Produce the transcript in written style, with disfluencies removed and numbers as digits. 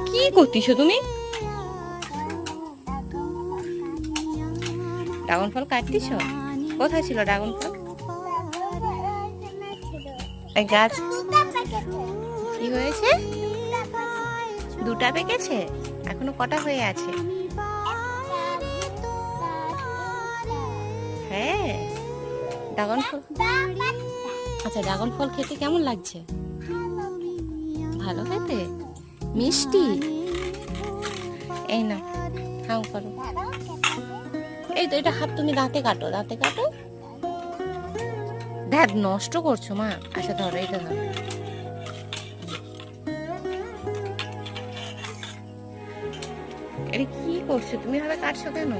কি করতেছো তুমি? ড্রাগন ফল কাটতেছো? কোথায় ছিল ড্রাগন ফল? এই গাছ কি হয়েছে? দুটা পেকেছে? এখনো কটা হয়ে আছে? হ্যাঁ, ড্রাগন ফল। আচ্ছা, ড্রাগন ফল খেতে কেমন লাগছে? ভালো খেতে, মিষ্টি। এই না, হাউ করো। এই তো, এটা হাত তুমি দাঁতে কাটো, দাঁতে কাটো। দাঁত নষ্ট করছো মা। আচ্ছা ধরো, এটা ধরো। এটা কি করছো তুমি? ভাবে কাটছো কেন?